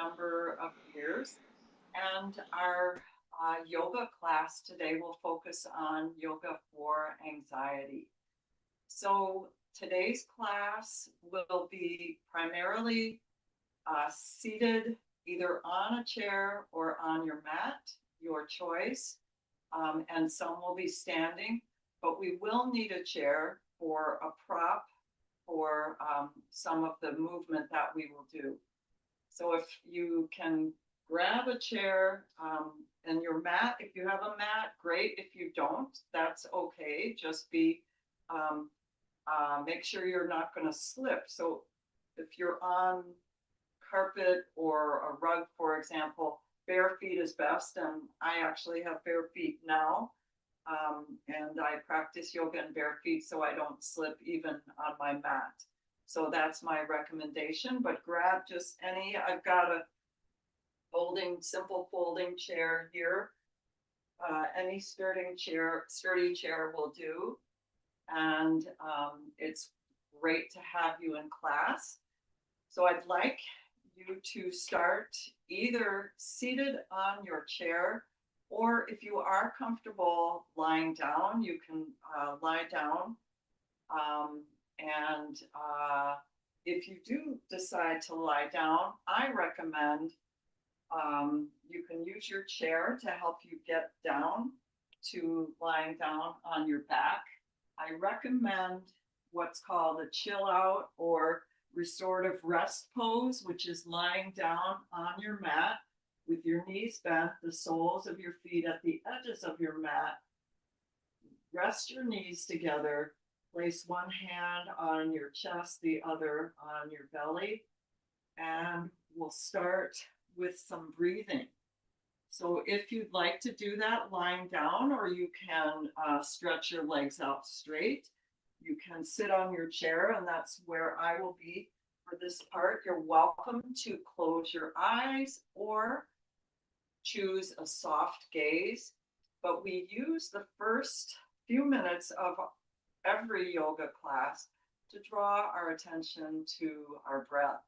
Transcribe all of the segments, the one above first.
number of years. And our yoga class today will focus on yoga for anxiety. So today's class will be primarily seated either on a chair or on your mat, your choice, and some will be standing, but we will need a chair for a prop for some of the movement that we will do. So if you can grab a chair and your mat, if you have a mat, great. If you don't, that's okay. Just um, make sure you're not going to slip. So if you're on carpet or a rug, for example, bare feet is best. And I actually have bare feet now. And I practice yoga in bare feet so I don't slip even on my mat. So that's my recommendation, but grab just any, I've got a simple folding chair here. Any sturdy chair will do. And it's great to have you in class. So I'd like you to start either seated on your chair, or if you are comfortable lying down, you can lie down. And if you do decide to lie down, I recommend you can use your chair to help you get down to lying down on your back. I recommend what's called a chill out or restorative rest pose, which is lying down on your mat with your knees bent, the soles of your feet at the edges of your mat. Rest your knees together. Place one hand on your chest, the other on your belly, and we'll start with some breathing. So if you'd like to do that lying down, or you can stretch your legs out straight, you can sit on your chair, and that's where I will be for this part. You're welcome to close your eyes or choose a soft gaze, but we use the first few minutes of every yoga class to draw our attention to our breath.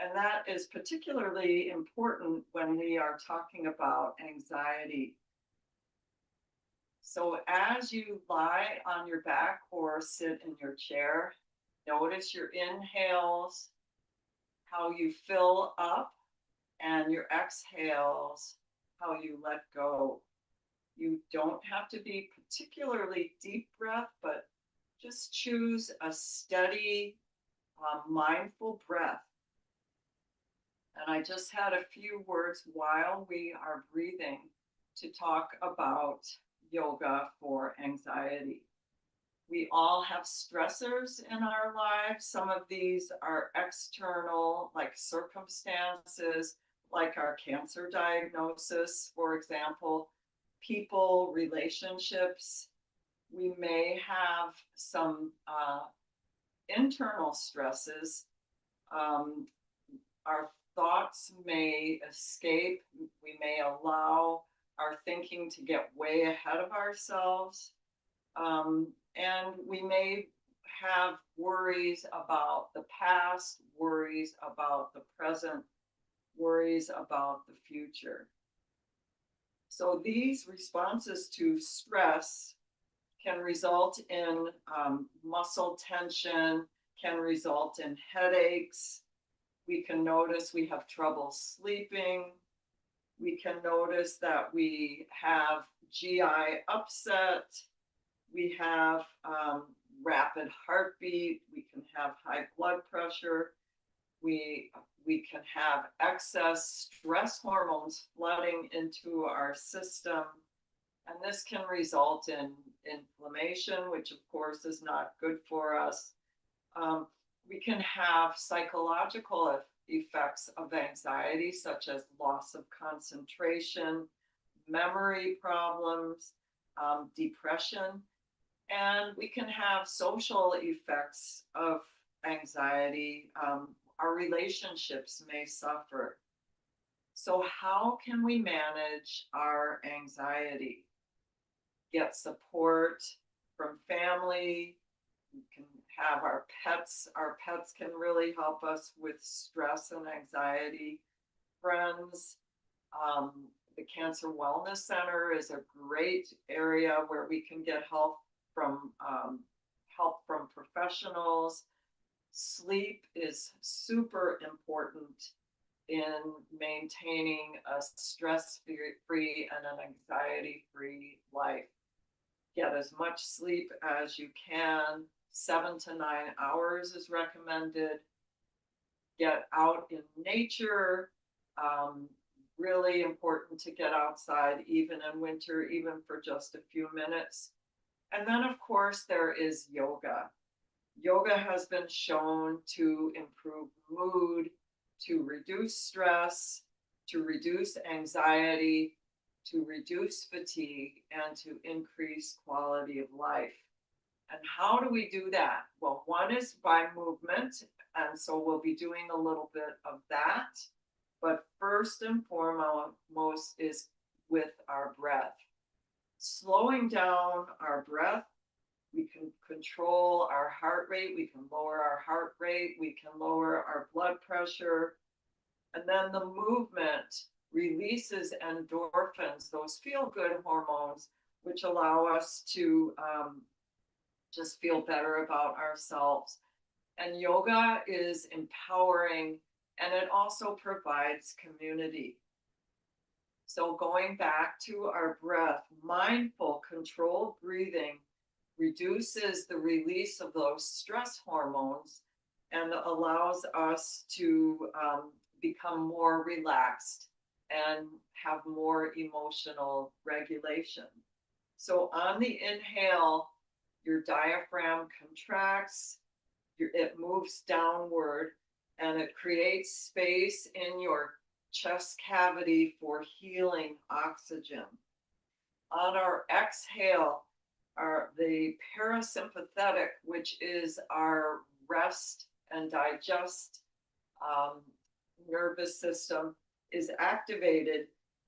And that is particularly important when we are talking about anxiety. So as you lie on your back or sit in your chair, notice your inhales, how you fill up, and your exhales, how you let go. You don't have to be particularly deep breath, but just choose a steady, mindful breath. And I just had a few words while we are breathing to talk about yoga for anxiety. We all have stressors in our lives. Some of these are external, like circumstances, like our cancer diagnosis, for example, people, relationships. We may have some internal stresses. Our thoughts may escape. We may allow our thinking to get way ahead of ourselves. And we may have worries about the past, worries about the present, worries about the future. So these responses to stress can result in muscle tension, can result in headaches. We can notice we have trouble sleeping. We can notice that we have GI upset. We have rapid heartbeat. We can have high blood pressure. We can have excess stress hormones flooding into our system. And this can result in inflammation, which of course is not good for us. We can have psychological effects of anxiety, such as loss of concentration, memory problems, depression, and we can have social effects of anxiety. Our relationships may suffer. So how can we manage our anxiety? Get support from family. We can have our pets. Our pets can really help us with stress and anxiety. friends. The Cancer Wellness Center is a great area where we can get help from professionals. Sleep is super important in maintaining a stress-free and an anxiety-free life. Get as much sleep as you can. 7 to 9 hours is recommended. Get out in nature. Um, Really important to get outside, even in winter, even for just a few minutes. And then, of course, there is yoga. Yoga has been shown to improve mood, to reduce stress, to reduce anxiety, to reduce fatigue, and to increase quality of life. And how do we do that? Well, one is by movement. And so we'll be doing a little bit of that. But first and foremost is with our breath. Slowing down our breath, we can control our heart rate, we can lower our heart rate, we can lower our blood pressure. And then the movement releases endorphins, those feel good hormones, which allow us to just feel better about ourselves. And yoga is empowering, and it also provides community. So going back to our breath, mindful, controlled breathing reduces the release of those stress hormones and allows us to become more relaxed and have more emotional regulation. So on the inhale, your diaphragm contracts, it moves downward, and it creates space in your chest cavity for healing oxygen. On our exhale, the parasympathetic, which is our rest and digest nervous system, is activated,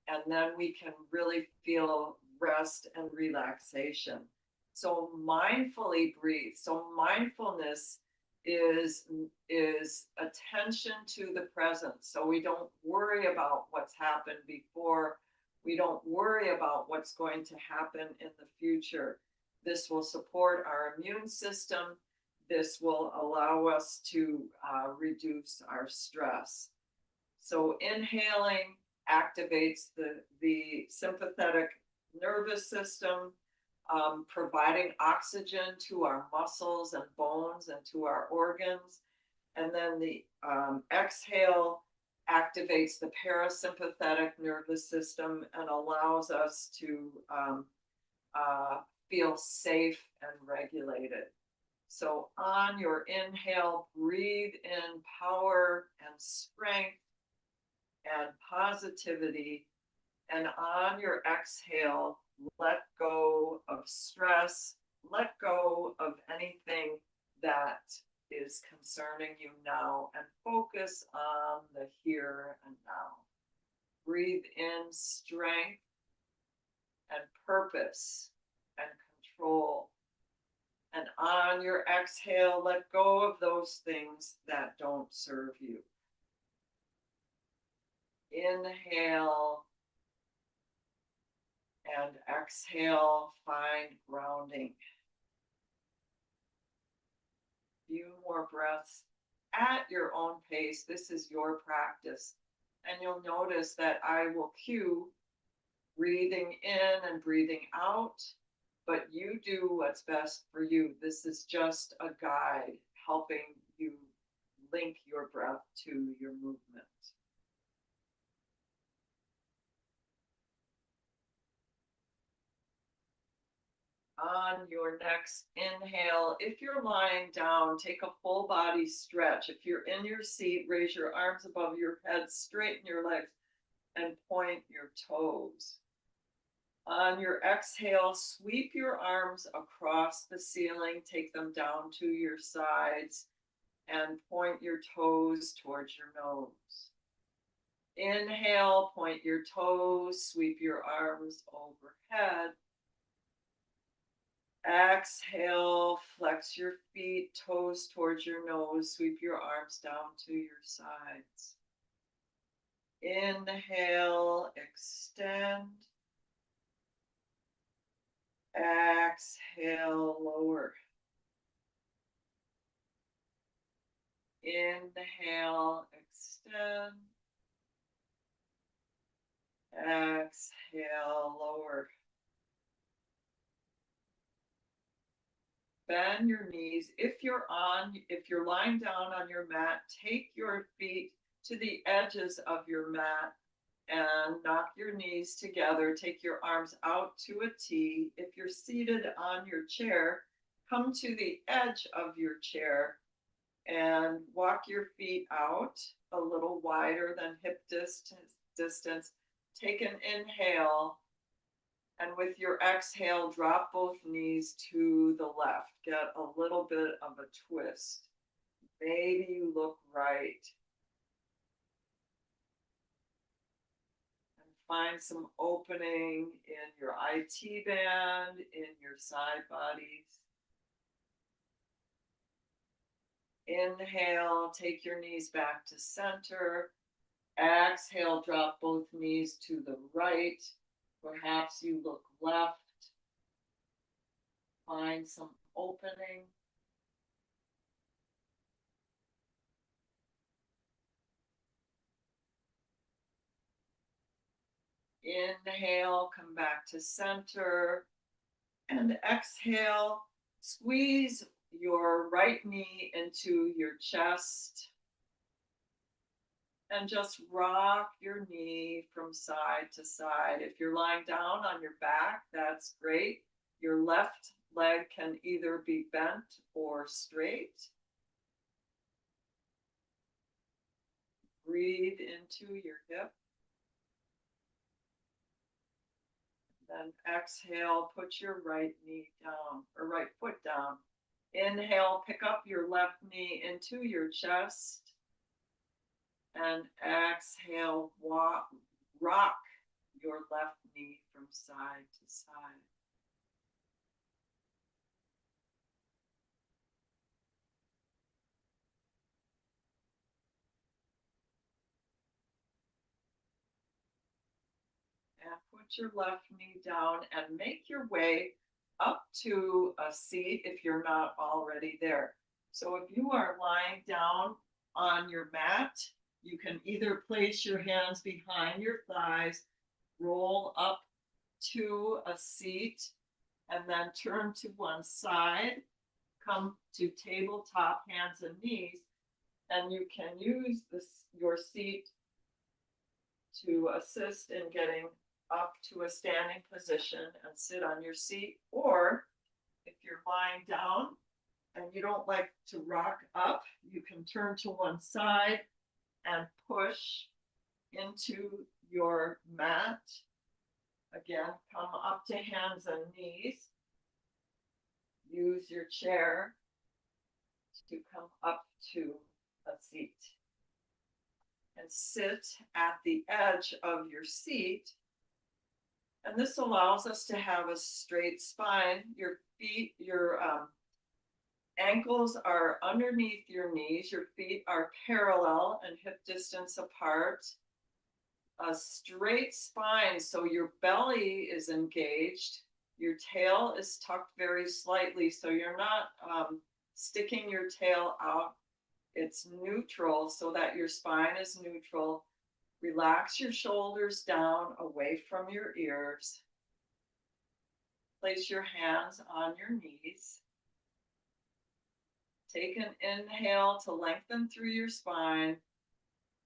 and then we can really feel rest and relaxation. So mindfully breathe. So mindfulness is attention to the present. So we don't worry about what's happened before. We don't worry about what's going to happen in the future. This will support our immune system. This will allow us to reduce our stress. So inhaling activates the sympathetic nervous system, providing oxygen to our muscles and bones and to our organs. And then the exhale activates the parasympathetic nervous system and allows us to feel safe and regulated. So on your inhale, breathe in power and strength and positivity. And on your exhale, let go of stress, let go of anything that is concerning you now, and focus on the here and now. Breathe in strength and purpose and control. And on your exhale, let go of those things that don't serve you. Inhale and exhale, find grounding. Few more breaths at your own pace. This is your practice. And you'll notice that I will cue breathing in and breathing out, but you do what's best for you. This is just a guide helping you link your breath to your movement. On your next inhale, if you're lying down, take a full body stretch. If you're in your seat, raise your arms above your head, straighten your legs, and point your toes. On your exhale, sweep your arms across the ceiling, take them down to your sides, and point your toes towards your nose. Inhale, point your toes, sweep your arms overhead. Exhale, flex your feet, toes towards your nose, sweep your arms down to your sides. Inhale, extend. Exhale, lower. Inhale, extend. Exhale, lower. Bend your knees. If you're lying down on your mat, take your feet to the edges of your mat and knock your knees together. Take your arms out to a T. If you're seated on your chair, come to the edge of your chair and walk your feet out a little wider than hip distance. Take an inhale, and with your exhale, drop both knees to the left. Get a little bit of a twist. Maybe you look right. And find some opening in your IT band, in your side bodies. Inhale, take your knees back to center. Exhale, drop both knees to the right. Perhaps you look left. Find some opening. Inhale, come back to center. And exhale, squeeze your right knee into your chest. And just rock your knee from side to side. If you're lying down on your back, that's great. Your left leg can either be bent or straight. Breathe into your hip. Then exhale, put your right knee down, or right foot down. Inhale, pick up your left knee into your chest. And exhale, rock your left knee from side to side. And put your left knee down and make your way up to a seat if you're not already there. So if you are lying down on your mat, you can either place your hands behind your thighs, roll up to a seat, and then turn to one side, come to tabletop, hands and knees, and you can use your seat to assist in getting up to a standing position and sit on your seat. Or if you're lying down and you don't like to rock up, you can turn to one side and push into your mat. Again, come up to hands and knees. Use your chair to come up to a seat. And sit at the edge of your seat. And this allows us to have a straight spine. Your feet, your ankles are underneath your knees. Your feet are parallel and hip distance apart. A straight spine, so your belly is engaged. Your tail is tucked very slightly, so you're not sticking your tail out. It's neutral so that your spine is neutral. Relax your shoulders down away from your ears. Place your hands on your knees. Take an inhale to lengthen through your spine.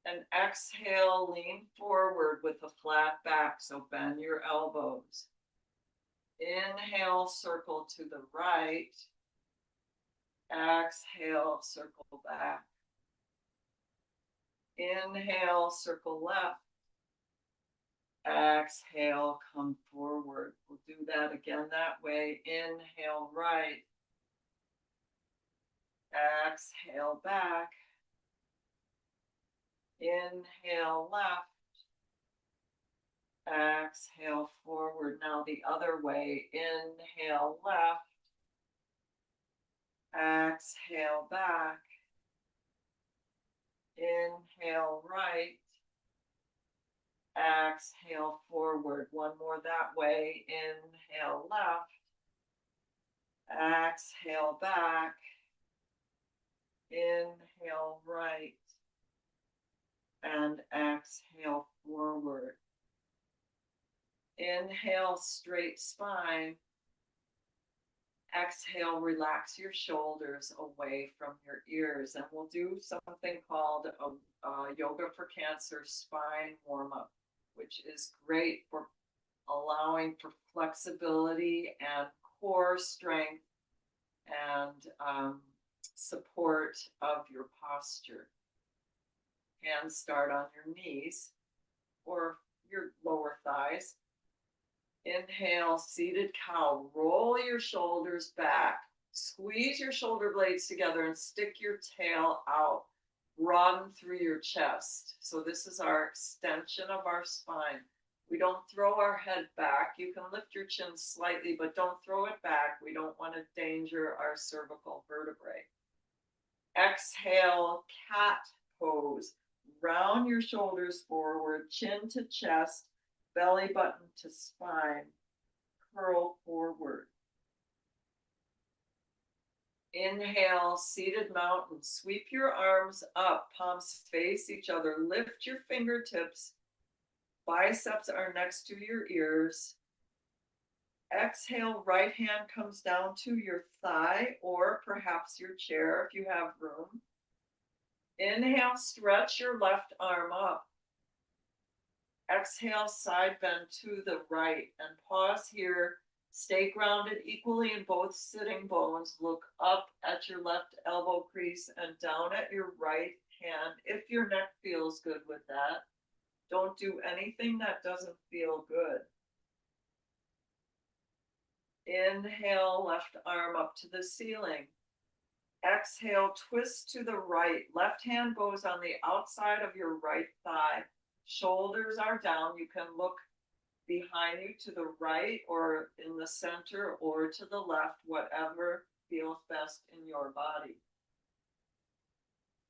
And exhale, lean forward with a flat back, so bend your elbows. Inhale, circle to the right. Exhale, circle back. Inhale, circle left. Exhale, come forward. We'll do that again that way. Inhale, right. Exhale, back. Inhale, left. Exhale, forward. Now the other way. Inhale, left. Exhale, back. Inhale, right. Exhale forward. One more that way. Inhale left. Exhale back. Inhale right. And exhale forward. Inhale, straight spine. Exhale, relax your shoulders away from your ears. And we'll do something called a Yoga for Cancer spine warm up, which is great for allowing for flexibility and core strength and support of your posture. Hands start on your knees or your lower thighs. Inhale, seated cow. Roll your shoulders back. Squeeze your shoulder blades together and stick your tail out. Run through your chest. So this is our extension of our spine. We don't throw our head back. You can lift your chin slightly, but don't throw it back. We don't want to endanger our cervical vertebrae. Exhale, cat pose. Round your shoulders forward, chin to chest, belly button to spine, curl forward. Inhale, seated mountain. Sweep your arms up, palms face each other. Lift your fingertips. Biceps are next to your ears. Exhale, right hand comes down to your thigh or perhaps your chair if you have room. Inhale, stretch your left arm up. Exhale, side bend to the right and pause here. Stay grounded equally in both sitting bones. Look up at your left elbow crease and down at your right hand if your neck feels good with that. Don't do anything that doesn't feel good. Inhale, left arm up to the ceiling. Exhale, twist to the right. Left hand goes on the outside of your right thigh. Shoulders are down. You can look behind you to the right or in the center or to the left, whatever feels best in your body.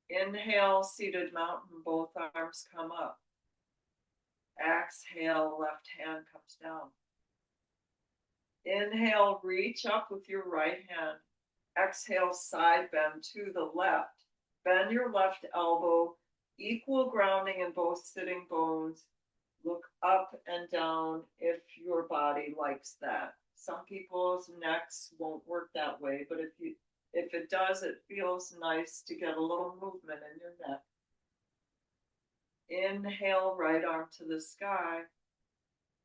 Inhale, seated mountain, both arms come up. Exhale, left hand comes down. Inhale, reach up with your right hand. Exhale, side bend to the left. Bend your left elbow, equal grounding in both sitting bones. Look up and down if your body likes that. Some people's necks won't work that way, but if it does, it feels nice to get a little movement in your neck. Inhale, right arm to the sky.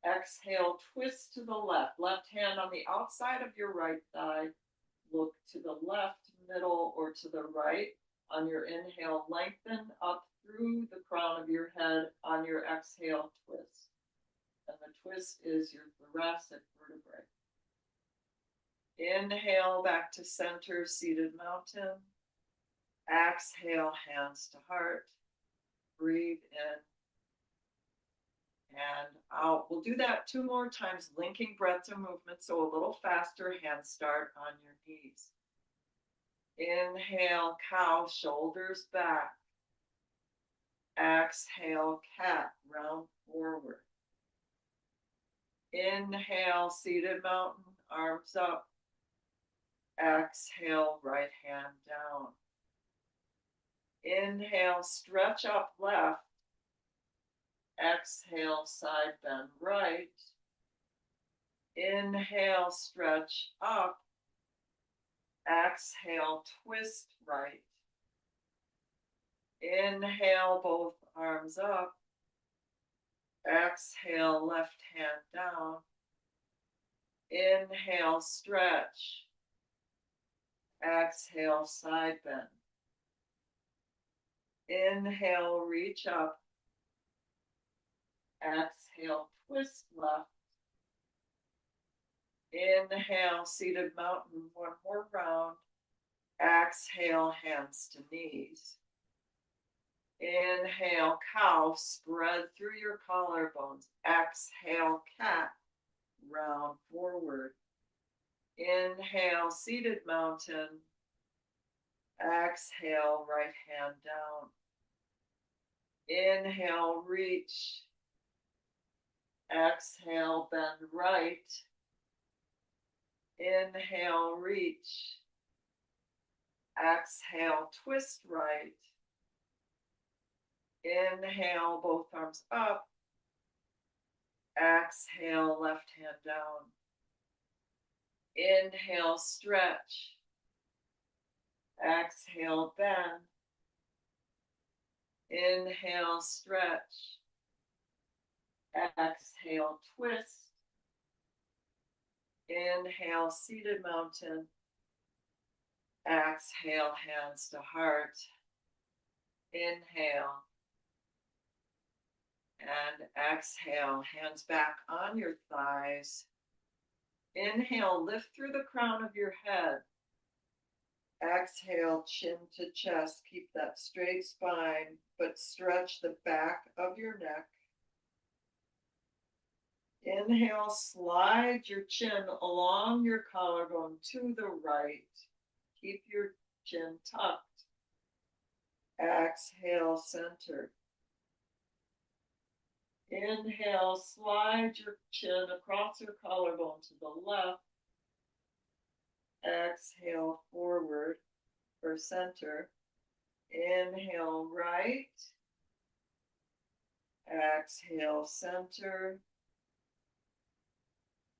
Exhale, twist to the left. Left hand on the outside of your right thigh. Look to the left, middle, or to the right. On your inhale, lengthen up through the crown of your head. On your exhale, twist. And the twist is your thoracic vertebrae. Inhale, back to center, seated mountain. Exhale, hands to heart. Breathe in and out. We'll do that 2 more times, linking breath to movement, so a little faster. Hands start on your knees. Inhale, cow, shoulders back. Exhale, cat, round forward. Inhale, seated mountain, arms up. Exhale, right hand down. Inhale, stretch up left. Exhale, side bend right. Inhale, stretch up. Exhale, twist right. Inhale, both arms up. Exhale, left hand down. Inhale, stretch. Exhale, side bend. Inhale, reach up. Exhale, twist left. Inhale, seated mountain, 1 more round. Exhale, hands to knees. Inhale, cow, spread through your collarbones. Exhale, cat, round forward. Inhale, seated mountain. Exhale, right hand down. Inhale, reach. Exhale, bend right. Inhale, reach. Exhale, twist right. Inhale, both arms up. Exhale, left hand down. Inhale, stretch. Exhale, bend. Inhale, stretch. Exhale, twist. Inhale, seated mountain. Exhale, hands to heart. Inhale. And exhale, hands back on your thighs. Inhale, lift through the crown of your head. Exhale, chin to chest. Keep that straight spine, but stretch the back of your neck. Inhale, slide your chin along your collarbone to the right. Keep your chin tucked. Exhale, center. Inhale, slide your chin across your collarbone to the left. Exhale, forward for center. Inhale, right. Exhale, center.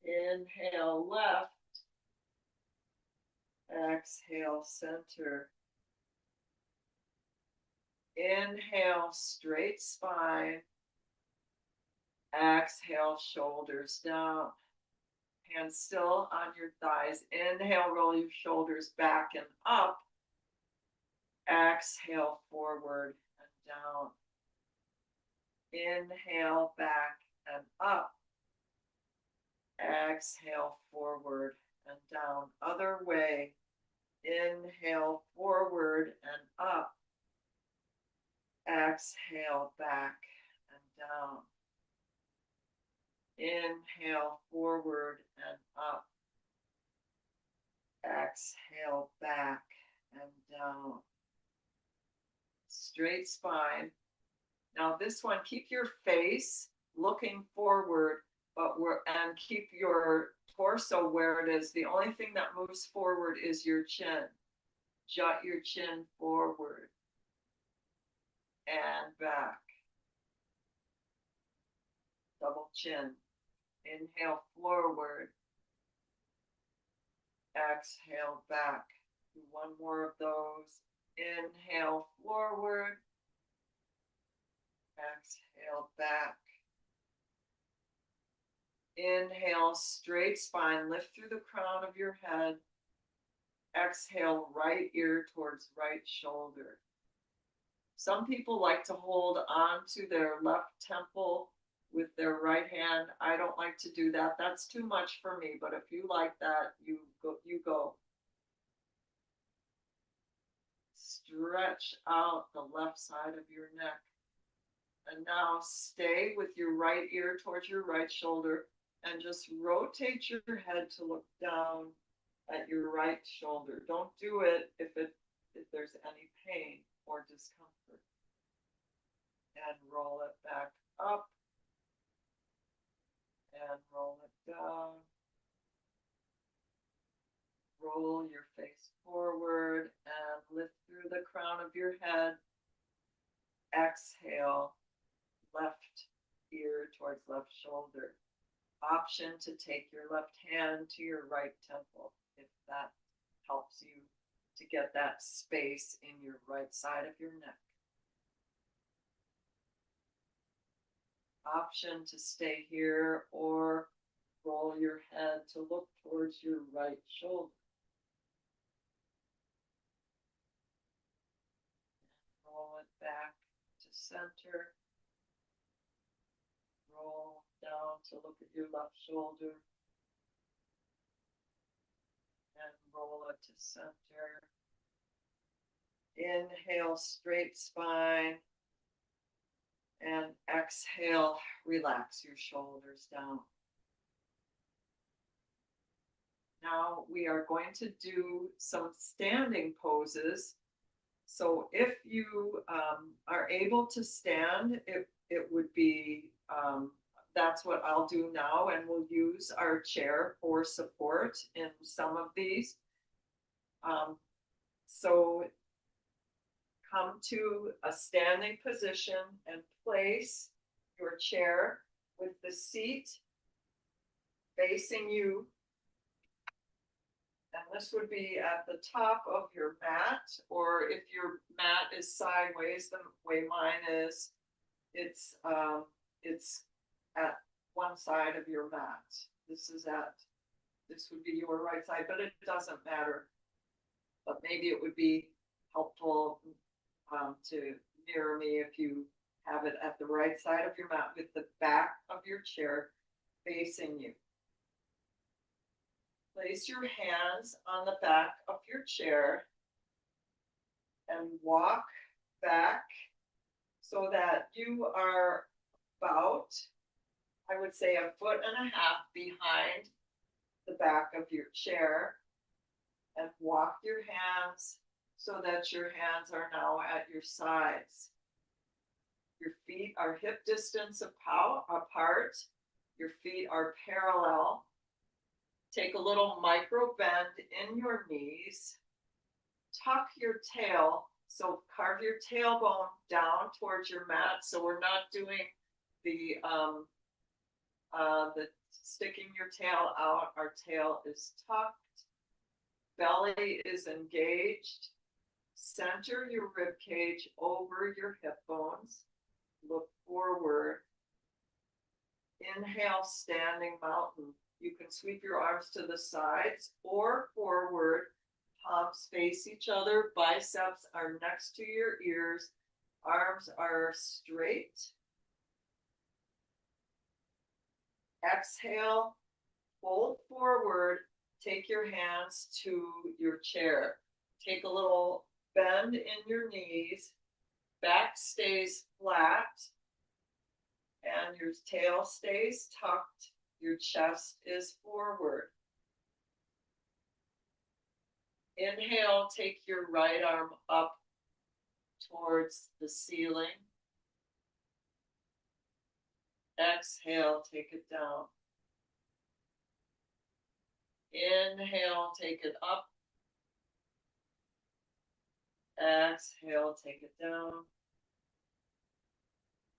Inhale, left. Exhale, center. Inhale, straight spine. Exhale, shoulders down. Hands still on your thighs. Inhale, roll your shoulders back and up. Exhale, forward and down. Inhale, back and up. Exhale, forward and down. Other way. Inhale, forward and up. Exhale, back and down. Inhale, forward and up. Exhale, back and down. Straight spine. Now this one, keep your face looking forward, and keep your torso where it is. The only thing that moves forward is your chin. Jut your chin forward and back. Double chin. Inhale, forward. Exhale, back. Do one more of those. Inhale, forward. Exhale, back. Inhale, straight spine. Lift through the crown of your head. Exhale, right ear towards right shoulder. Some people like to hold on to their left temple with their right hand. I don't like to do that. That's too much for me. But if you like that, you go. Stretch out the left side of your neck. And now stay with your right ear towards your right shoulder and just rotate your head to look down at your right shoulder. Don't do it if there's any pain or discomfort. And roll it back up. And roll it down. Roll your face forward and lift through the crown of your head. Exhale, left ear towards left shoulder. Option to take your left hand to your right temple if that helps you to get that space in your right side of your neck. Option to stay here or roll your head to look towards your right shoulder. And roll it back to center. Roll down to look at your left shoulder. And roll it to center. Inhale, straight spine. And exhale, relax your shoulders down. Now we are going to do some standing poses. So if you are able to stand, it would be that's what I'll do now, and we'll use our chair for support in some of these. So come to a standing position and place your chair with the seat facing you. And this would be at the top of your mat, or if your mat is sideways, the way mine is, it's at one side of your mat. This would be your right side, but it doesn't matter. But maybe it would be helpful to mirror me if you have it at the right side of your mat with the back of your chair facing you. Place your hands on the back of your chair and walk back so that you are about, I would say, 1.5 feet behind the back of your chair, and walk your hands so that your hands are now at your sides. Your feet are hip distance apart. Your feet are parallel. Take a little micro bend in your knees. Tuck your tail. So carve your tailbone down towards your mat. So we're not doing the sticking your tail out. Our tail is tucked. Belly is engaged. Center your rib cage over your hip bones. Look forward. Inhale, standing mountain. You can sweep your arms to the sides or forward. Palms face each other. Biceps are next to your ears. Arms are straight. Exhale, fold forward. Take your hands to your chair. Take a little bend in your knees. Back stays flat. And your tail stays tucked. Your chest is forward. Inhale, take your right arm up towards the ceiling. Exhale, take it down. Inhale, take it up. Exhale, take it down.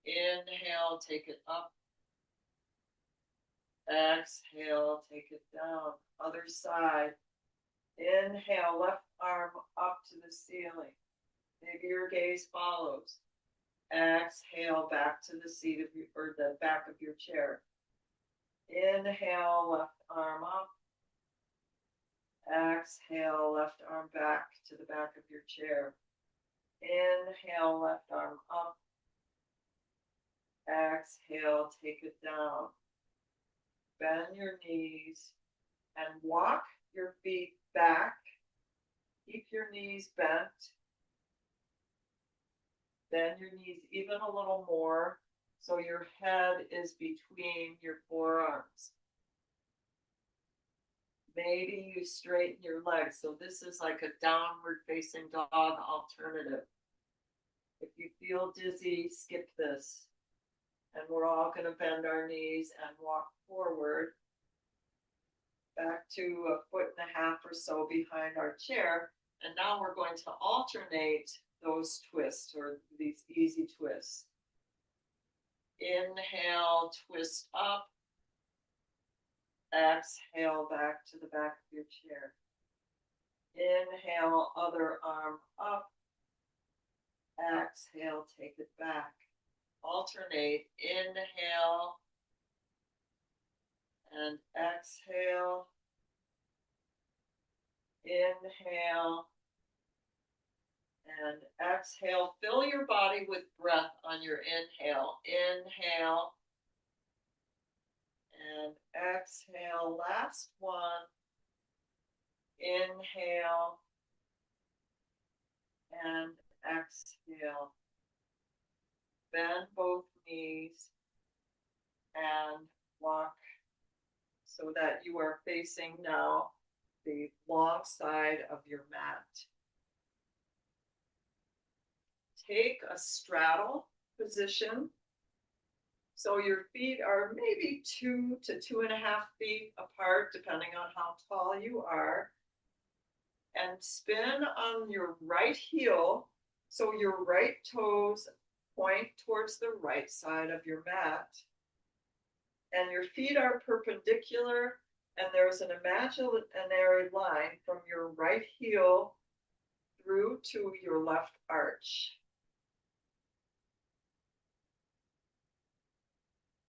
Inhale, take it up. Exhale, take it down. Other side. Inhale, left arm up to the ceiling. Maybe your gaze follows. Exhale, back to the seat of your, or the back of your chair. Inhale, left arm up. Exhale, left arm back to the back of your chair. Inhale, left arm up. Exhale, take it down. Bend your knees and walk your feet back. Keep your knees bent. Bend your knees even a little more so your head is between your forearms. Maybe you straighten your legs. So this is like a downward facing dog alternative. If you feel dizzy, skip this. And we're all going to bend our knees and walk forward back to 1.5 feet or so behind our chair. And now we're going to alternate those twists, or these easy twists. Inhale, twist up. Exhale, back to the back of your chair. Inhale, other arm up. Exhale, take it back. Alternate. Inhale and exhale. Inhale and exhale. Fill your body with breath on your inhale. Inhale and exhale. Last one. Inhale and exhale. Bend both knees and walk so that you are facing now the long side of your mat. Take a straddle position. So your feet are maybe 2 to 2.5 feet apart, depending on how tall you are. And spin on your right heel. So your right toes point towards the right side of your mat. And your feet are perpendicular, and there's an imaginary line from your right heel through to your left arch.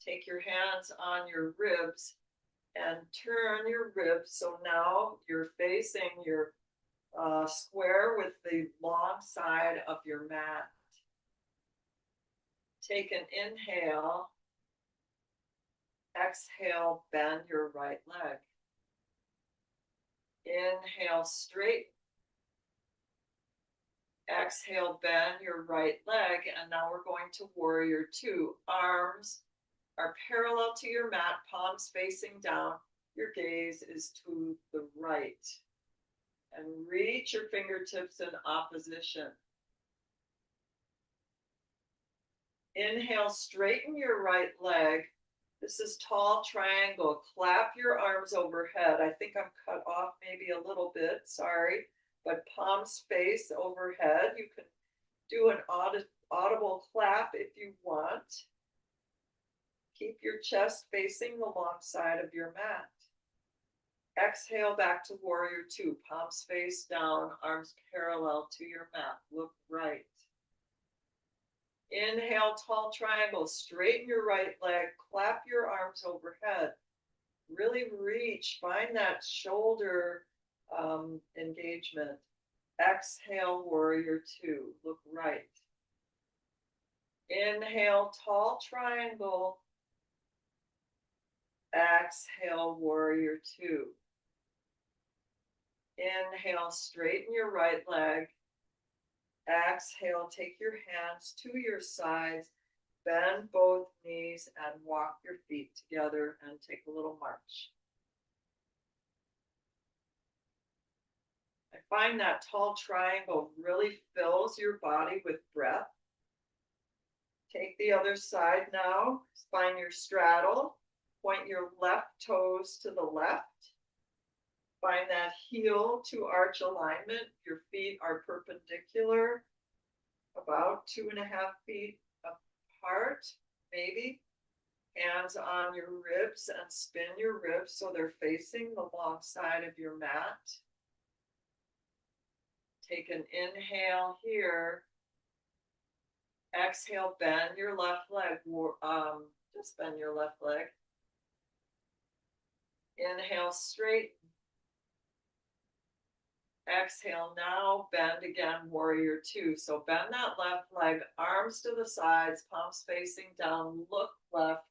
Take your hands on your ribs and turn your ribs. So now you're facing your square with the long side of your mat. Take an inhale. Exhale, bend your right leg. Inhale, straight. Exhale, bend your right leg. And now we're going to warrior two. Arms are parallel to your mat, palms facing down. Your gaze is to the right. And reach your fingertips in opposition. Inhale, straighten your right leg. This is tall triangle. Clap your arms overhead. I think I'm cut off maybe a little bit, sorry. But palms face overhead. You can do an audible clap if you want. Keep your chest facing the long side of your mat. Exhale back to warrior two. Palms face down, arms parallel to your mat. Look right. Inhale, tall triangle. Straighten your right leg. Clap your arms overhead. Really reach. Find that shoulder engagement. Exhale, warrior two. Look right. Inhale, tall triangle. Exhale, warrior two. Inhale, straighten your right leg. Exhale, take your hands to your sides, bend both knees, and walk your feet together and take a little march. I find that tall triangle really fills your body with breath. Take the other side now. Find your straddle. Point your left toes to the left. Find that heel to arch alignment. Your feet are perpendicular, about 2.5 feet apart, maybe. Hands on your ribs and spin your ribs so they're facing the long side of your mat. Take an inhale here. Exhale, bend your left leg. Just bend your left leg. Inhale, straighten. Exhale, now bend again, warrior two. So bend that left leg, arms to the sides, palms facing down, look left.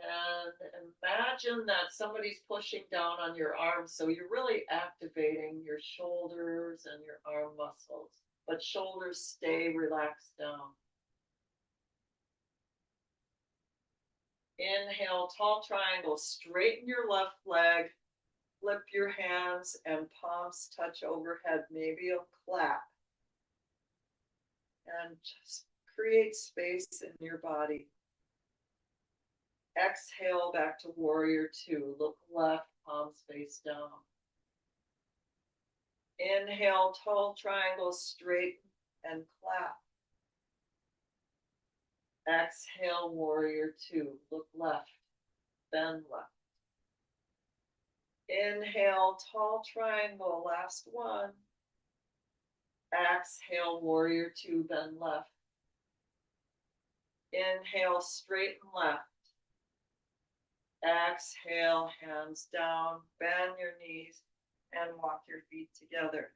And imagine that somebody's pushing down on your arms. So you're really activating your shoulders and your arm muscles, but shoulders stay relaxed down. Inhale, tall triangle, straighten your left leg. Flip your hands and palms touch overhead, maybe a clap. And just create space in your body. Exhale back to warrior two. Look left, palms face down. Inhale, tall triangle, straighten and clap. Exhale, warrior two. Look left, bend left. Inhale, tall triangle, last one. Exhale, warrior two, bend left. Inhale, straighten left. Exhale, hands down, bend your knees, and walk your feet together.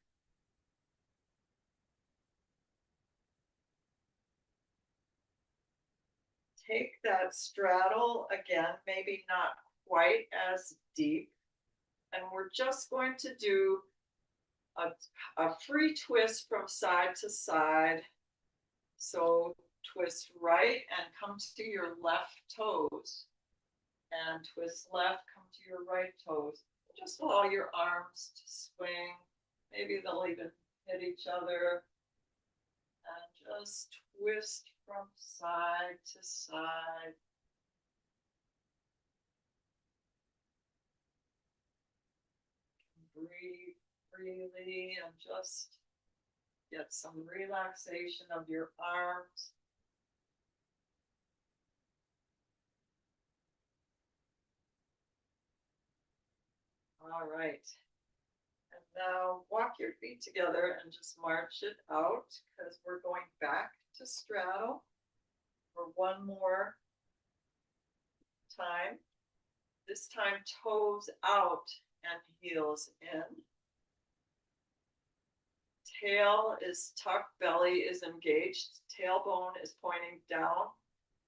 Take that straddle again, maybe not quite as deep. And we're just going to do a free twist from side to side. So twist right and come to your left toes. And twist left, come to your right toes. Just allow your arms to swing. Maybe they'll even hit each other. And just twist from side to side. Breathe freely and just get some relaxation of your arms. All right. And now walk your feet together and just march it out because we're going back to straddle for one more time. This time toes out and heels in. Tail is tucked, belly is engaged, tailbone is pointing down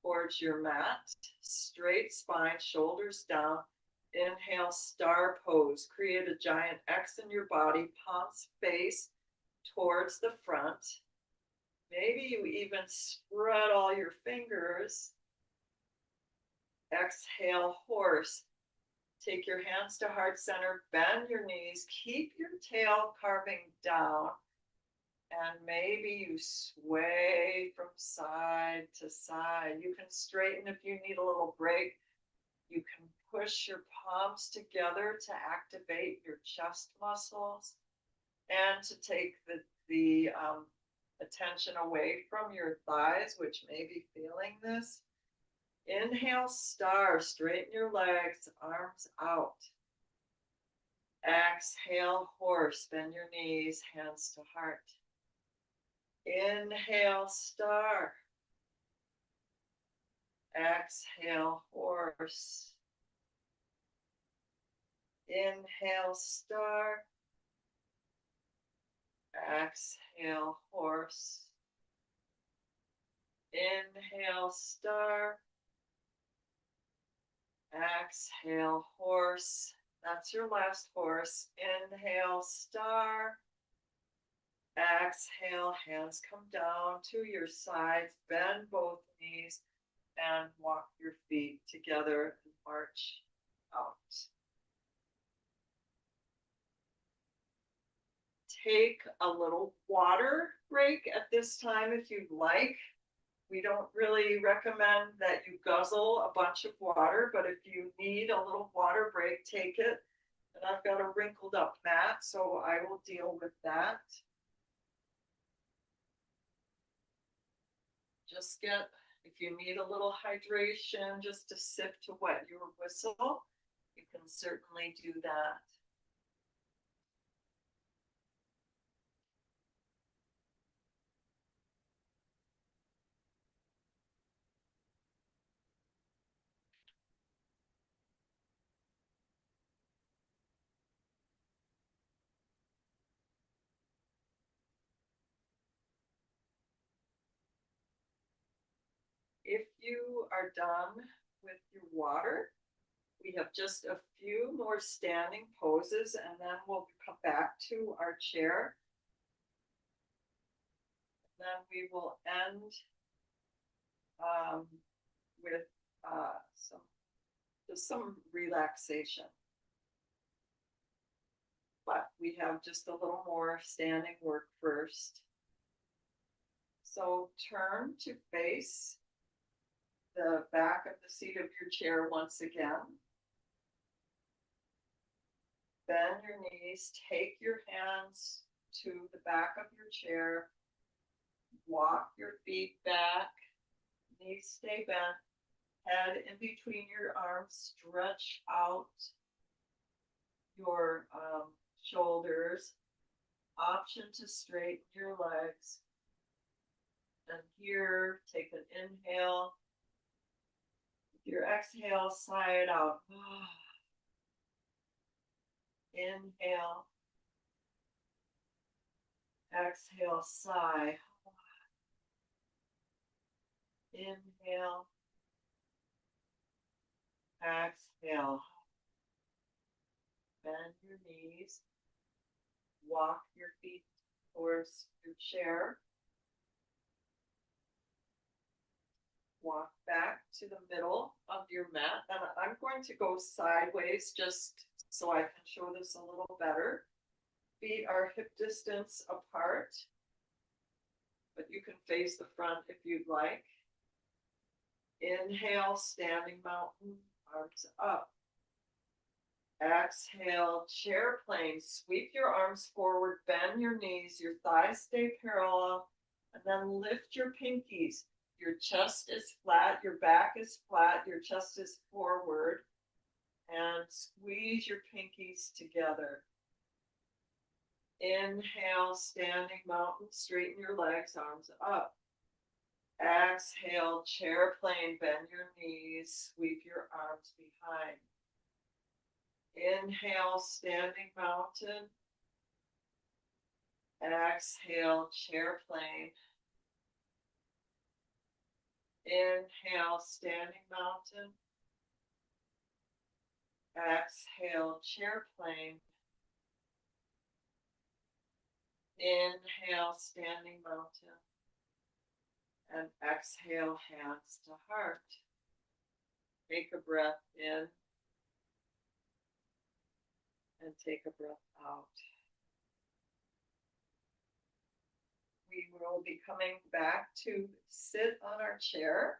towards your mat. Straight spine, shoulders down. Inhale, star pose. Create a giant X in your body, palms face towards the front. Maybe you even spread all your fingers. Exhale, horse. Take your hands to heart center, bend your knees, keep your tail carving down, and maybe you sway from side to side. You can straighten if you need a little break. You can push your palms together to activate your chest muscles and to take the attention away from your thighs, which may be feeling this. Inhale, star, straighten your legs, arms out. Exhale, horse, bend your knees, hands to heart. Inhale, star. Exhale, horse. Inhale, star. Exhale, horse. Inhale, star. Exhale, horse. That's your last horse. Inhale, star. Exhale, hands come down to your sides. Bend both knees and walk your feet together and march out. Take a little water break at this time if you'd like. We don't really recommend that you guzzle a bunch of water, but if you need a little water break, take it. And I've got a wrinkled up mat, so I will deal with that. Just get, if you need a little hydration, just to sip to wet your whistle, you can certainly do that. If you are done with your water, we have just a few more standing poses and then we'll come back to our chair. And then we will end with some relaxation. But we have just a little more standing work first. So turn to face the back of the seat of your chair once again. Bend your knees, take your hands to the back of your chair, walk your feet back, knees stay bent, head in between your arms, stretch out your shoulders, option to straighten your legs. And here, take an inhale. With your exhale, sigh it out. Inhale. Exhale, sigh. Inhale. Exhale. Bend your knees. Walk your feet towards your chair. Walk back to the middle of your mat. And I'm going to go sideways just so I can show this a little better. Feet are hip distance apart. but you can face the front if you'd like. Inhale, standing mountain, arms up. Exhale, chair plane. Sweep your arms forward, bend your knees, your thighs stay parallel, and then lift your pinkies. Your chest is flat, your back is flat, your chest is forward, and squeeze your pinkies together. Inhale, standing mountain, straighten your legs, arms up. Exhale, chair plane, bend your knees, sweep your arms behind. Inhale, standing mountain. Exhale, chair plane. Inhale, standing mountain. Exhale, chair plane. Inhale, standing mountain. And exhale, hands to heart. Take a breath in. And take a breath out. We will be coming back to sit on our chair.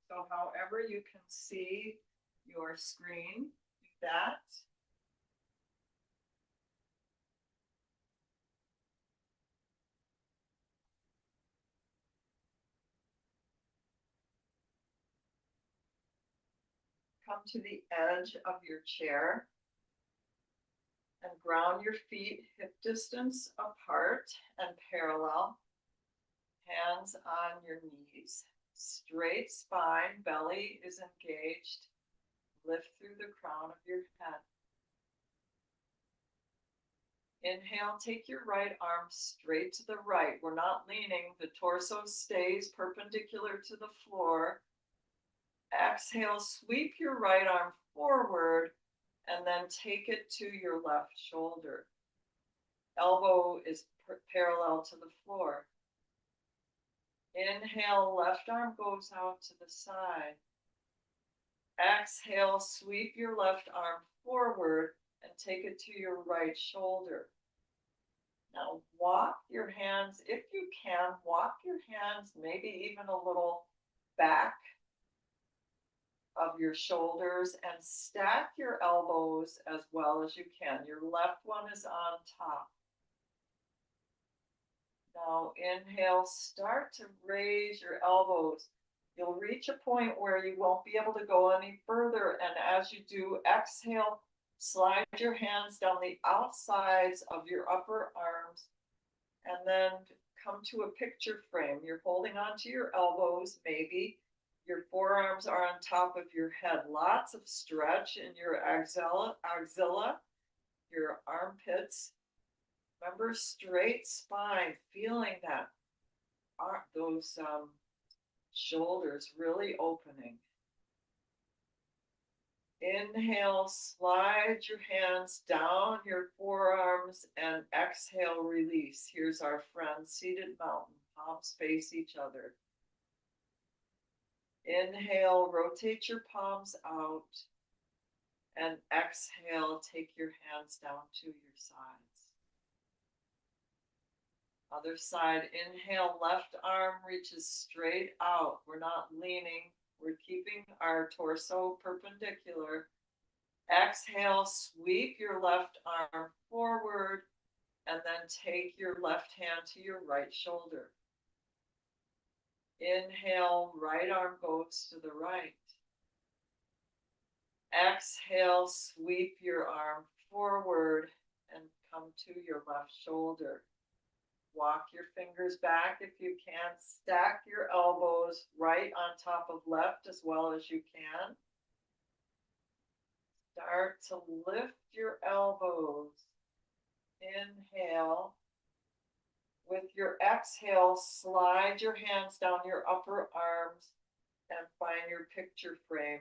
So however you can see your screen, do that. Come to the edge of your chair and ground your feet hip distance apart and parallel. Hands on your knees. Straight spine, belly is engaged. Lift through the crown of your head. Inhale, take your right arm straight to the right. We're not leaning. The torso stays perpendicular to the floor. Exhale, sweep your right arm forward and then take it to your left shoulder. Elbow is parallel to the floor. Inhale, left arm goes out to the side. Exhale, sweep your left arm forward and take it to your right shoulder. Now walk your hands, if you can, walk your hands maybe even a little back of your shoulders and stack your elbows as well as you can. Your left one is on top. Now inhale, start to raise your elbows. You'll reach a point where you won't be able to go any further, and as you do, exhale, slide your hands down the outsides of your upper arms and then come to a picture frame. You're holding onto your elbows, maybe. Your forearms are on top of your head. Lots of stretch in your axilla, your armpits. Remember, straight spine, feeling that, those shoulders really opening. Inhale, slide your hands down your forearms and exhale, release. Here's our friend, seated mountain, palms face each other. Inhale, rotate your palms out, and exhale, take your hands down to your sides. Other side, inhale, left arm reaches straight out. We're not leaning, we're keeping our torso perpendicular. Exhale, sweep your left arm forward, and then take your left hand to your right shoulder. Inhale, right arm goes to the right. Exhale, sweep your arm forward and come to your left shoulder. Walk your fingers back if you can. Stack your elbows right on top of left as well as you can. Start to lift your elbows. Inhale. With your exhale, slide your hands down your upper arms and find your picture frame.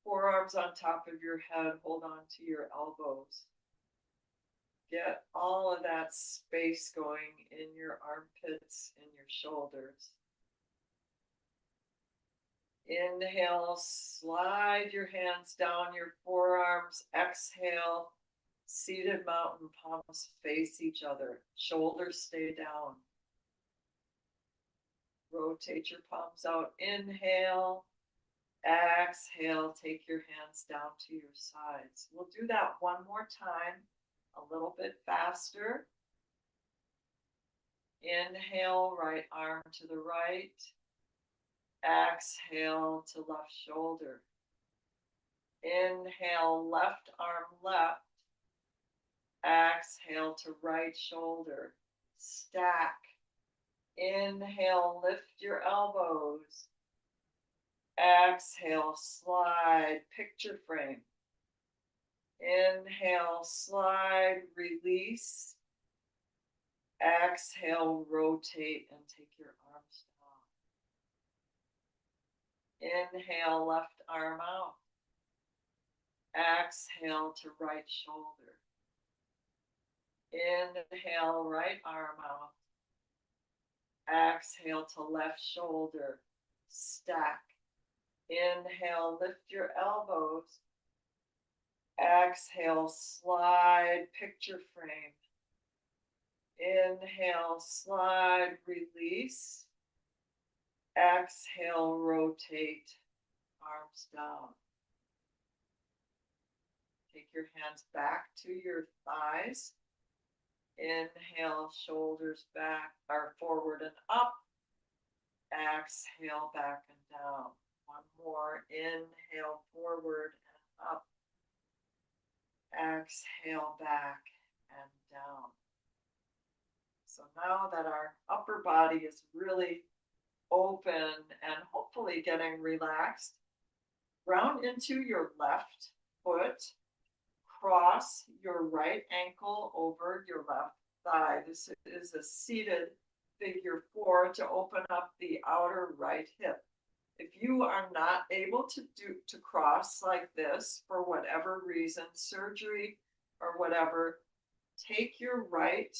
Forearms on top of your head, hold on to your elbows. Get all of that space going in your armpits, in your shoulders. Inhale, slide your hands down your forearms. Exhale, Seated mountain, palms face each other, shoulders stay down. Rotate your palms out. Inhale, exhale, take your hands down to your sides. We'll do that one more time, a little bit faster. Inhale, right arm to the right. Exhale to left shoulder. Inhale, left arm left. Exhale to right shoulder. Stack. Inhale, lift your elbows. Exhale, slide, picture frame. Inhale, slide, release. Exhale, rotate and take your arms down. Inhale, left arm out. Exhale to right shoulder. Inhale, right arm out. Exhale to left shoulder. Stack. Inhale, lift your elbows. Exhale, slide, picture frame. Inhale, slide, release. Exhale, rotate, arms down. Take your hands back to your thighs. Inhale, shoulders back or forward and up. Exhale, back and down. One more. Inhale, forward and up. Exhale, back and down. So now that our upper body is really open and hopefully getting relaxed, round into your left foot. Cross your right ankle over your left thigh. This is a seated figure 4 to open up the outer right hip. If you are not able to cross like this for whatever reason, surgery or whatever, take your right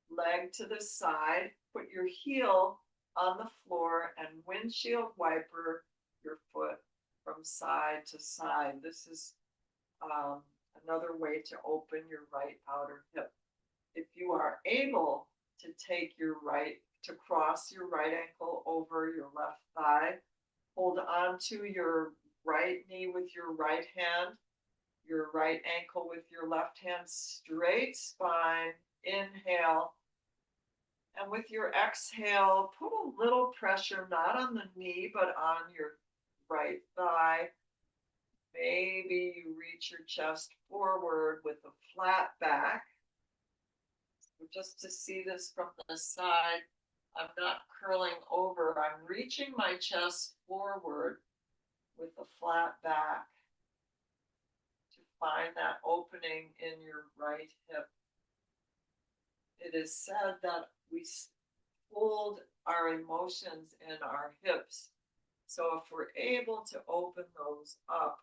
leg to the side, put your heel on the floor and windshield wiper your foot from side to side. This is another way to open your right outer hip. If you are able to cross your right ankle over your left thigh, hold on to your right knee with your right hand, your right ankle with your left hand, straight spine, inhale. And with your exhale, put a little pressure, not on the knee, but on your right thigh. Maybe you reach your chest forward with a flat back. So just to see this from the side, I'm not curling over. I'm reaching my chest forward with a flat back to find that opening in your right hip. It is said that we hold our emotions in our hips. So if we're able to open those up,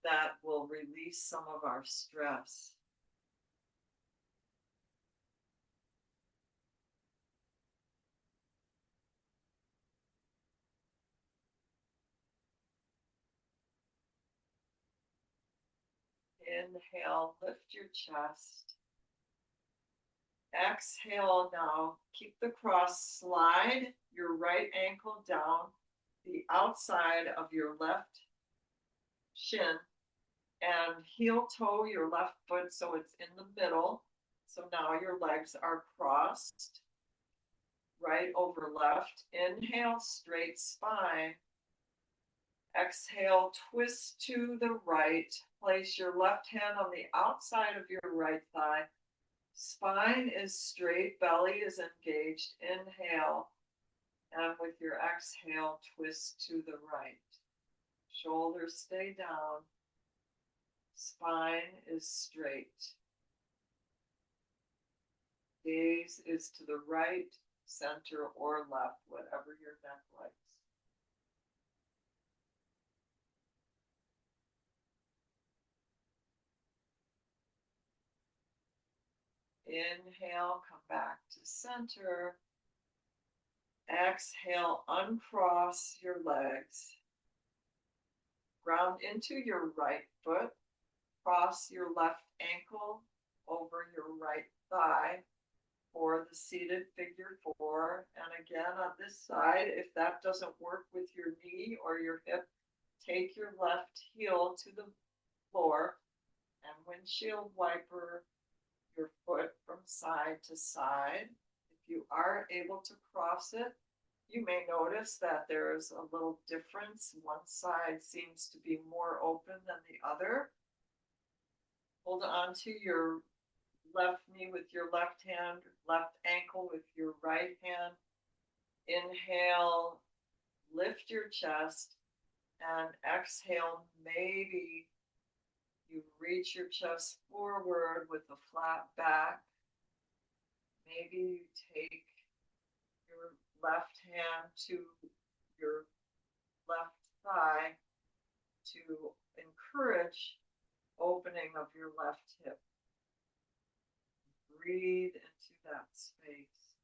that will release some of our stress. Inhale, lift your chest. Exhale now, keep the cross, slide your right ankle down the outside of your left shin and heel toe your left foot so it's in the middle. So now your legs are crossed, right over left. Inhale, straight spine. Exhale, twist to the right. Place your left hand on the outside of your right thigh. Spine is straight, belly is engaged. Inhale, and with your exhale, twist to the right. Shoulders stay down. Spine is straight. Gaze is to the right, center, or left, whatever your neck likes. Inhale, come back to center. Exhale, uncross your legs. Ground into your right foot. cross your left ankle over your right thigh for the seated figure four. And again, on this side, if that doesn't work with your knee or your hip, take your left heel to the floor and windshield wiper your foot from side to side. If you are able to cross it, you may notice that there's a little difference. One side seems to be more open than the other. Hold on to your left knee with your left hand, left ankle with your right hand. Inhale, lift your chest, and exhale, maybe you reach your chest forward with a flat back. Maybe you take your left hand to your left thigh to encourage opening of your left hip. Breathe into that space.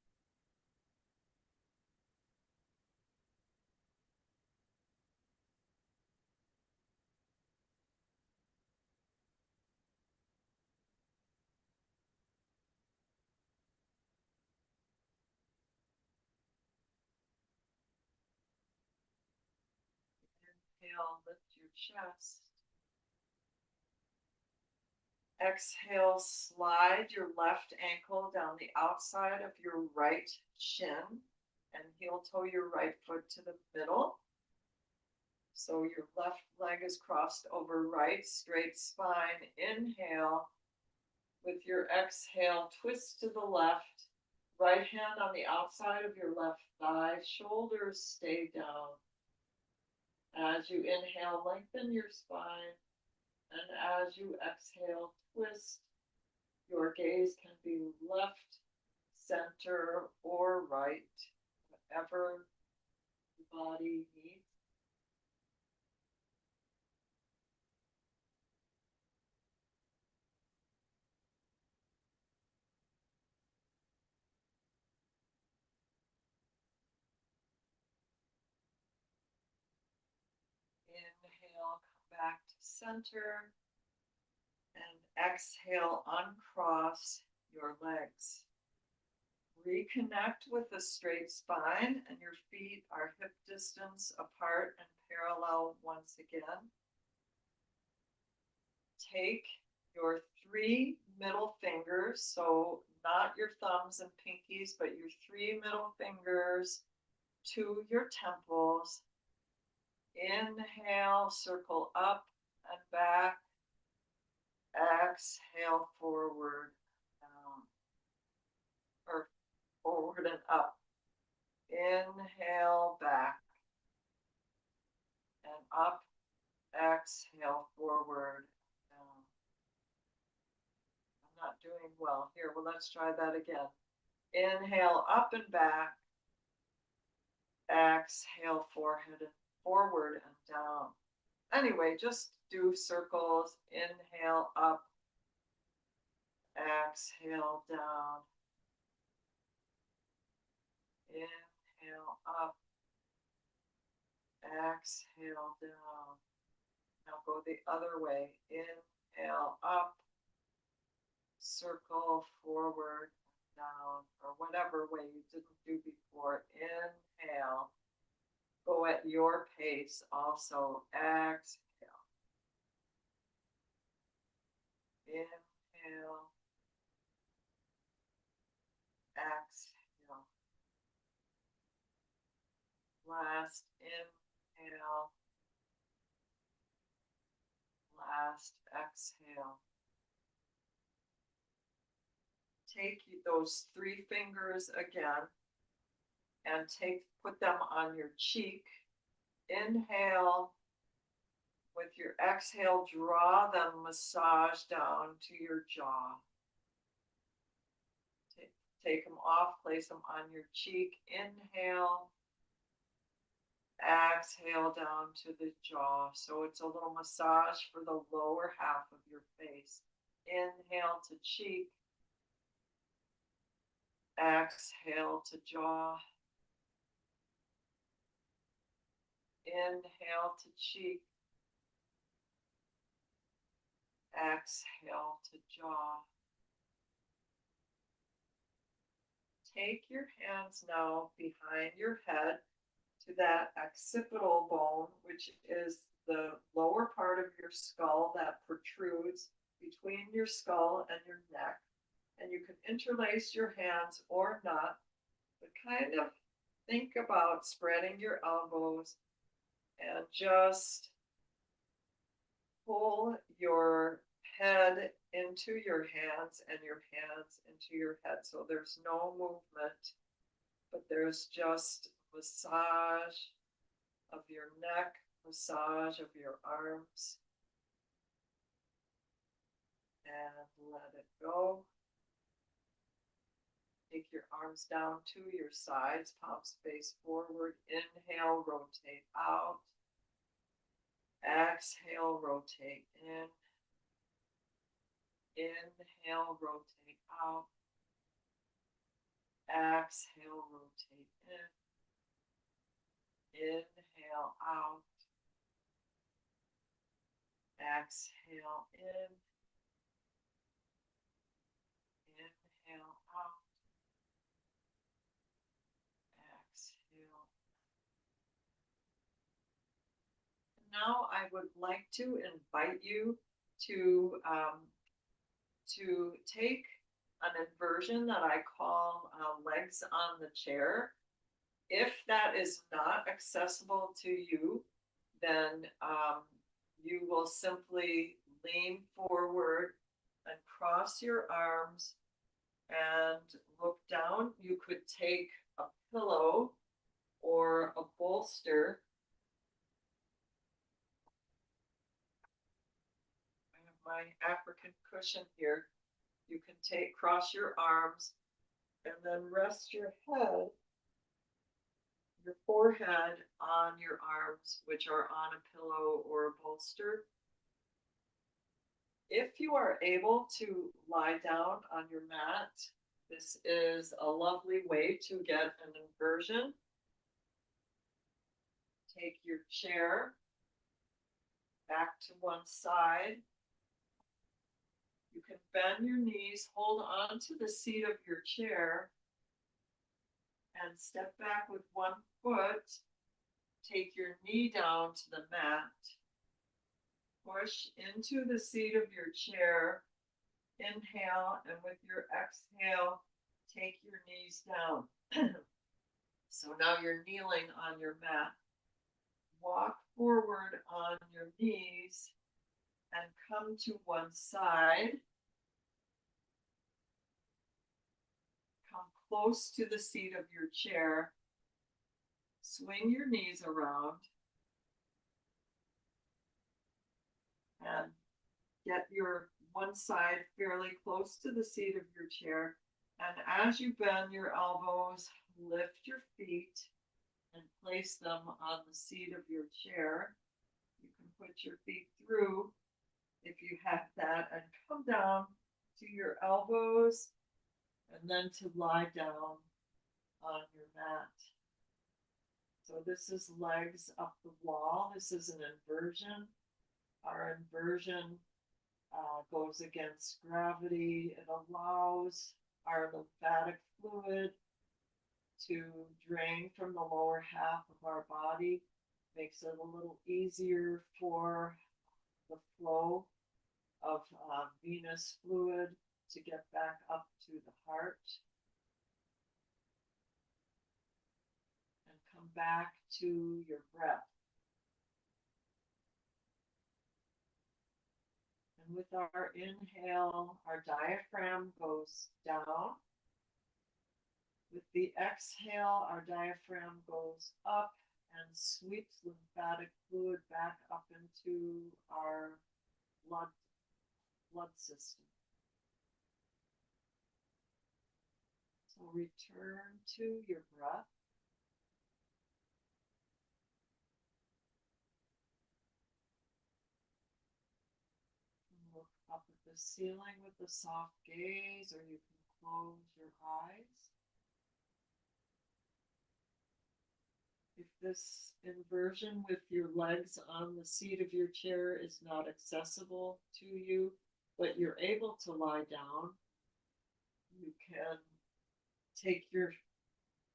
Inhale, lift your chest. Exhale, slide your left ankle down the outside of your right shin and heel toe your right foot to the middle. So your left leg is crossed over right, straight spine. Inhale. With your exhale, twist to the left. Right hand on the outside of your left thigh. Shoulders stay down. As you inhale, lengthen your spine. And as you exhale, twist. Your gaze can be left, center, or right, whatever the body needs. Inhale, come back to center. And exhale, uncross your legs. Reconnect with a straight spine, and your feet are hip distance apart and parallel once again. Take your 3 middle fingers, so not your thumbs and pinkies, but your 3 middle fingers to your temples. Inhale, circle up and back. Exhale, forward, down, or forward and up. Inhale, back and up. Exhale, forward, down. I'm not doing well here. Well, let's try that again. Inhale, up and back. Exhale, forehead and forward and down. Anyway, just do circles. Inhale, up. Exhale, down. Inhale, up. Exhale, down. Now go the other way. Inhale, up. Circle, forward, down, or whatever way you didn't do before. Inhale. Go at your pace also. Exhale. Inhale. Exhale. Last inhale. Last exhale. Take those 3 fingers again and put them on your cheek. Inhale. With your exhale, draw them, massage down to your jaw. Take them off, place them on your cheek. Inhale. Exhale down to the jaw. So it's a little massage for the lower half of your face. Inhale to cheek. Exhale to jaw. Inhale to cheek. Exhale to jaw. Take your hands now behind your head to that occipital bone, which is the lower part of your skull that protrudes between your skull and your neck. And you can interlace your hands or not, but kind of think about spreading your elbows and just pull your head into your hands and your hands into your head. So there's no movement, but there's just massage of your neck, massage of your arms, and let it go. Take your arms down to your sides, palms face forward. Inhale, rotate out. Exhale, rotate in. Inhale, rotate out. Exhale, rotate in. Inhale, out. Exhale, in. Inhale, out. Exhale. Now I would like to invite you to take an inversion that I call legs on the chair. If that is not accessible to you, then you will simply lean forward and cross your arms and look down. You could take a pillow or a bolster. I have my African cushion here. You can cross your arms and then rest your head, your forehead on your arms, which are on a pillow or a bolster. If you are able to lie down on your mat, this is a lovely way to get an inversion. Take your chair back to one side. You can bend your knees, hold on to the seat of your chair, and step back with one foot. Take your knee down to the mat. Push into the seat of your chair. Inhale, and with your exhale, take your knees down. So now you're kneeling on your mat. Walk forward on your knees and come to one side. Come close to the seat of your chair. Swing your knees around and get your one side fairly close to the seat of your chair. And as you bend your elbows, lift your feet and place them on the seat of your chair. You can put your feet through if you have that and come down to your elbows and then to lie down on your mat. So this is legs up the wall. This is an inversion. Our inversion goes against gravity. It allows our lymphatic fluid to drain from the lower half of our body, makes it a little easier for the flow of venous fluid to get back up to the heart. And come back to your breath. And with our inhale, our diaphragm goes down. With the exhale, our diaphragm goes up and sweeps lymphatic fluid back up into our blood system. So return to your breath. Look up at the ceiling with a soft gaze, or you can close your eyes. If this inversion with your legs on the seat of your chair is not accessible to you, but you're able to lie down. You can take your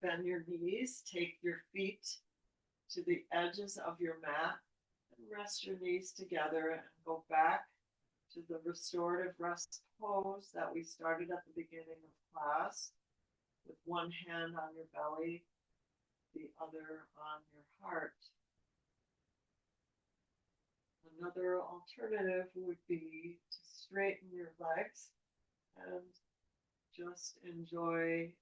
bend your knees, take your feet to the edges of your mat, and rest your knees together and go back to the restorative rest pose that we started at the beginning of class, with one hand on your belly, the other on your heart. Another alternative would be to straighten your legs and just enjoy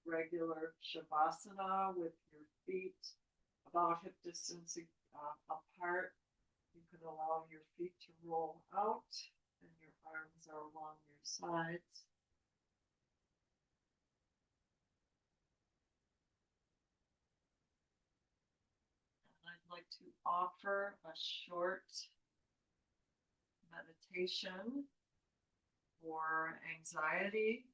regular shavasana with your feet about hip distance apart. You can allow your feet to roll out and your arms are along your sides. And I'd like to offer a short meditation for anxiety.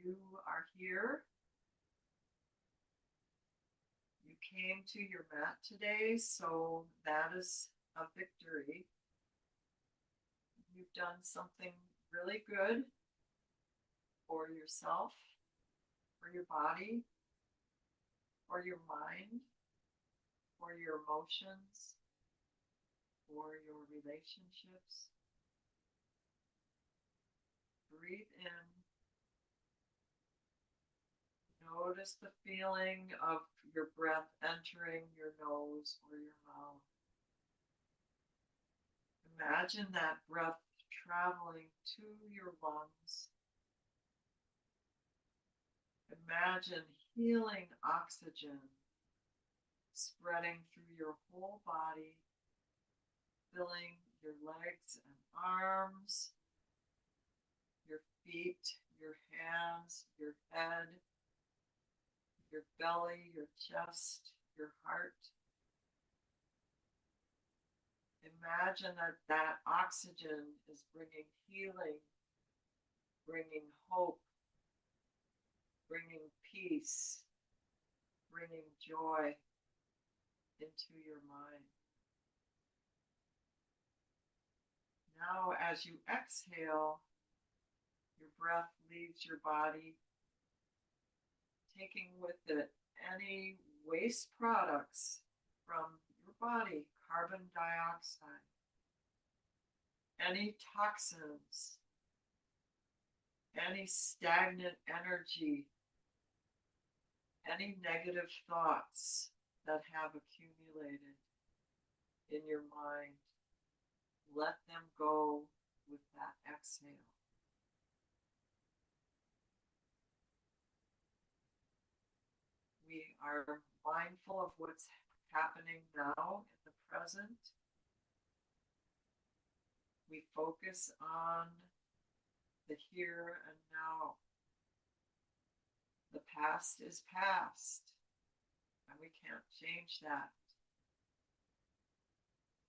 You are here. You came to your mat today, so that is a victory. You've done something really good for yourself, for your body, for your mind, for your emotions, for your relationships. Breathe in. Notice the feeling of your breath entering your nose or your mouth. Imagine that breath traveling to your lungs. Imagine healing oxygen spreading through your whole body, filling your legs and arms, your feet, your hands, your head, your belly, your chest, your heart. Imagine that oxygen is bringing healing, bringing hope, bringing peace, bringing joy into your mind. Now, as you exhale, your breath leaves your body, taking with it any waste products from your body, carbon dioxide, any toxins, any stagnant energy, any negative thoughts that have accumulated in your mind. Let them go with that exhale. We are mindful of what's happening now in the present. We focus on the here and now. The past is past, and we can't change that.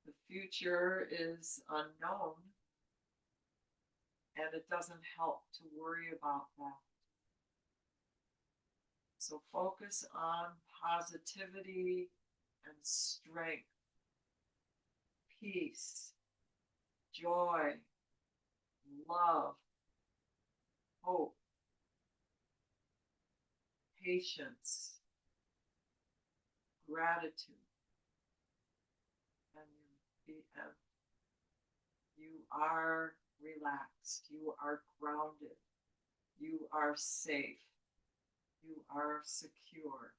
The future is unknown, and it doesn't help to worry about that. So focus on positivity and strength, peace, joy, love, hope, patience, gratitude, and you are relaxed, you are grounded, you are safe, you are secure,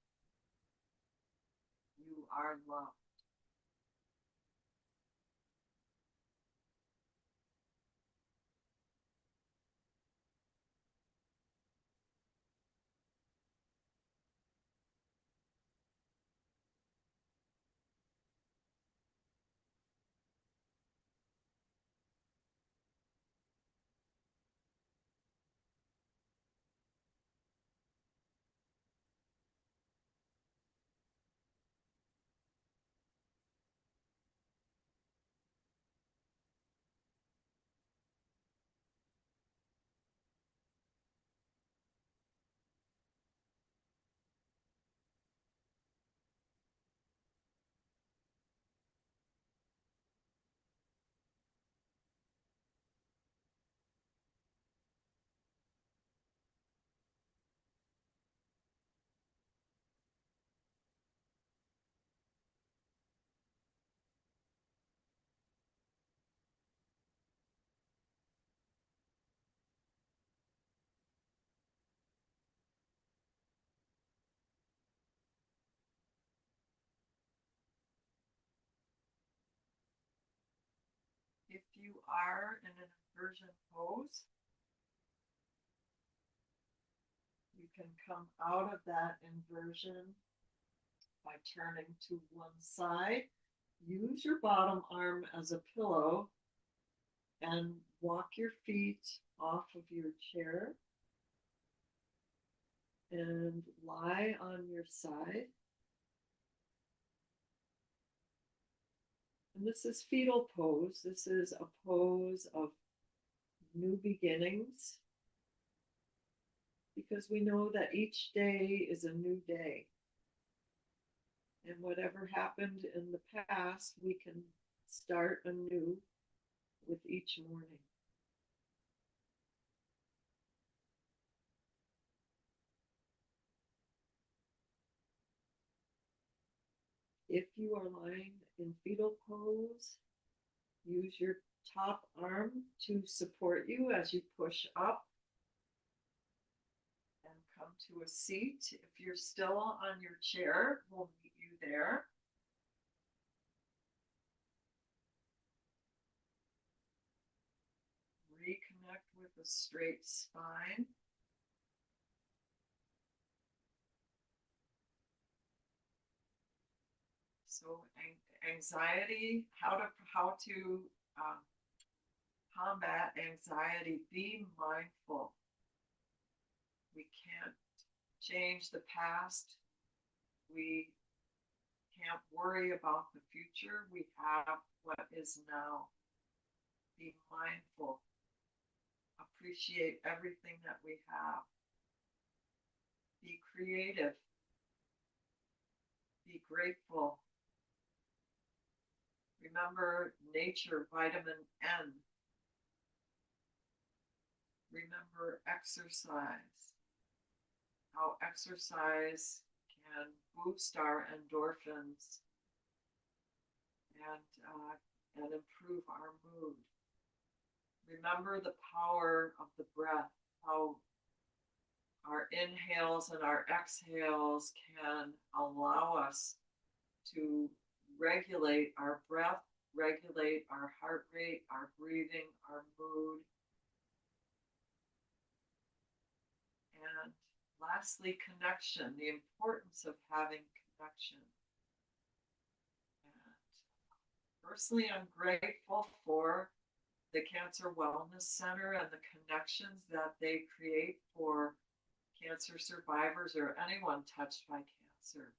you are loved. If you are in an inversion pose, you can come out of that inversion by turning to one side. Use your bottom arm as a pillow and walk your feet off of your chair and lie on your side. And this is fetal pose. This is a pose of new beginnings because we know that each day is a new day. And whatever happened in the past, we can start anew with each morning. If you are lying in fetal pose, use your top arm to support you as you push up and come to a seat. If you're still on your chair, we'll meet you there. Reconnect with a straight spine. So anxiety, how to combat anxiety, be mindful. We can't change the past. We can't worry about the future. We have what is now. Be mindful. Appreciate everything that we have. Be creative. Be grateful. Remember nature, vitamin N. Remember exercise. How exercise can boost our endorphins and improve our mood. Remember the power of the breath, how our inhales and our exhales can allow us to regulate our breath, regulate our heart rate, our breathing, our mood. And lastly, connection, the importance of having connection. And personally, I'm grateful for the Cancer Wellness Center and the connections that they create for cancer survivors or anyone touched by cancer.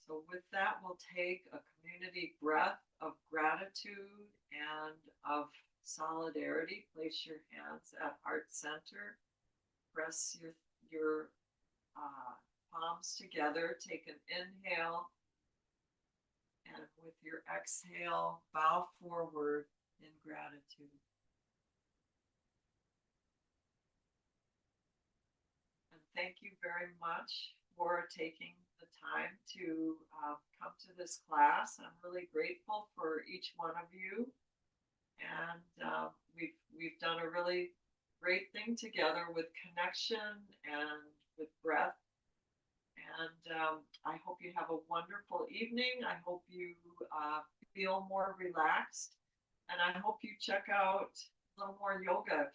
So with that, we'll take a community breath of gratitude and of solidarity. Place your hands at heart center. Press your palms together. Take an inhale. And with your exhale, bow forward in gratitude. And thank you very much for taking the time to come to this class. I'm really grateful for each one of you. And we've done a really great thing together with connection and with breath. And I hope you have a wonderful evening. I hope you feel more relaxed. And I hope you check out a little more yoga if